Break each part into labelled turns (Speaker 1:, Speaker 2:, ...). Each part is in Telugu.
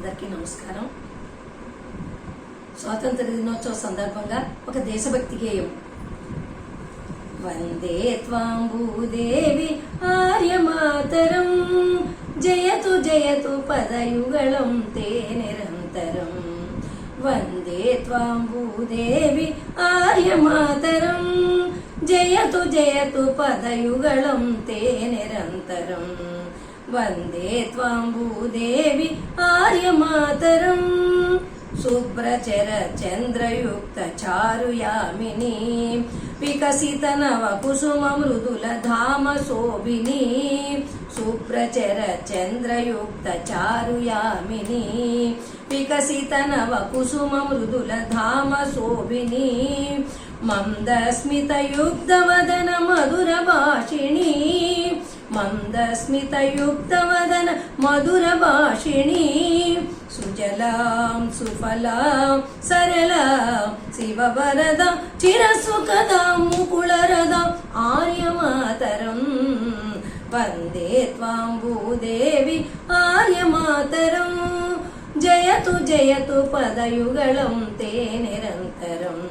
Speaker 1: అందరికీ నమస్కారం. స్వాతంత్ర దినోత్సవ సందర్భంగా ఒక దేశభక్తి గేయం. వందే త్వాం భూదేవి ఆర్యమాతరం, జయతు జయతు పదయుగళం తే నిరంతరం. వందే త్వాం భూదేవి ఆర్యమాతరం, జయతు జయతు పదయుగళం తే నిరంతరం. వందే త్వాం భూదేవి ఆర్యమాతరం. శుభ్రచర చంద్రయుక్త చారుయామిని, వికసిత నవ కుసుమ మృదుల ధామ శోభిని. శుభ్రచర చంద్రయుక్త చారుయామిని, వికసిత నవ కుసుమ మృదుల ధామ శోభిని. మందస్మితయుక్త వదన మధుర భాషిణి, మందస్మితయుక్త వదన మధుర భాషిణి. సుజలాం సుఫలాం సరళాం శివవరదాం చిరసుఖదాం ముకుళరదాం ఆర్యమాతరం. వందే త్వాం భూదేవి ఆర్యమాతరం, జయతు జయతు పదయుగళం తే నిరంతరం.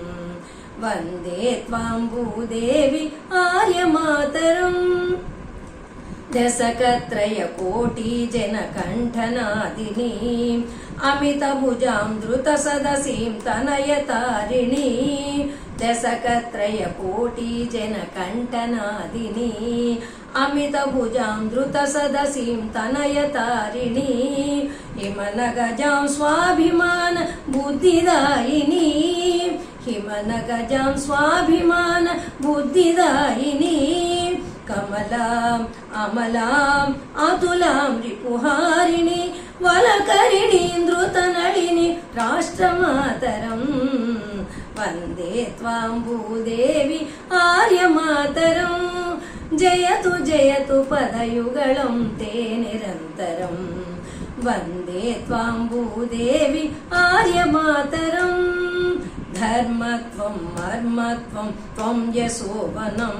Speaker 1: వందే త్వాం భూదేవి ఆర్యమాతరం. దశకత్రయ కోటి జన కంఠనాదిని, అమిత భుజాం ధృత సదసీం తనయతారిణి. దశకత్రయ కోటి జన కంఠనాదిని, అమిత భుజాం ధృత సదసీం తనయతారిణి. హిమన గజాం స్వాభిమాన బుద్ధిదాయిని, హిమన గజాం స్వాభిమాన బుద్ధిదాయిని. కమలాం అమలాం అతులాం రిపుహారిణి, వలకరిణి ధృత నళిని రాష్ట్రమాతరం. వందే త్వాం భూదేవి ఆర్యమాతరం, జయతు జయతు పదయుగళం తే నిరంతరం. వందే త్వాం భూదేవి ఆర్యమాతరం. ధర్మత్వం మర్మత్వం త్వం యశోవనం,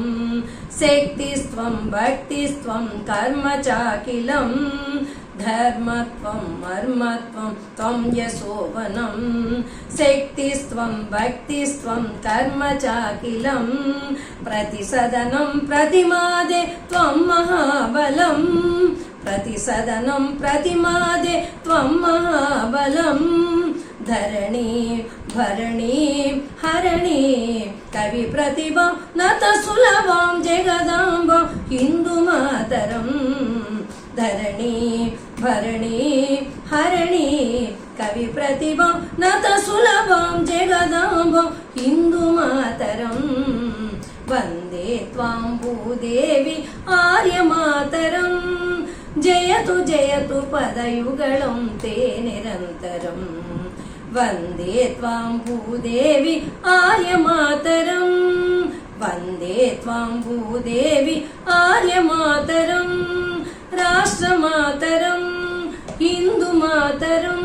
Speaker 1: శక్తిస్త్వం భక్తిస్త్వం కర్మ చాకిలం. ధర్మత్వం మర్మత్వం త్వం యశోవనం, శక్తిస్త్వం భక్తిస్త్వం కర్మ చాకిలం. ప్రతిసదనం ప్రతిమాదే త్వం మహాబలం, ప్రతిసదనం ప్రతిమాదే త్వం మహాబలం. ధరణి భరణి హరణి కవి ప్రతిభ నత సులభం జగదాంబ హిందూ మాతరం. ధరణి భరణి హరణి కవి ప్రతిభ నత సులభం జగదాంబ హిందూ మాతరం. వందే త్వాం భూదేవి ఆర్యమాతరం, జయతు జయతు పదయుగళం తే నిరంతరం. వందే త్వాం భూదేవి ఆర్యమాతరం, వందే త్వాం భూదేవి ఆర్యమాతరం. రాష్ట్రమాతరం హిందూ మాతరం.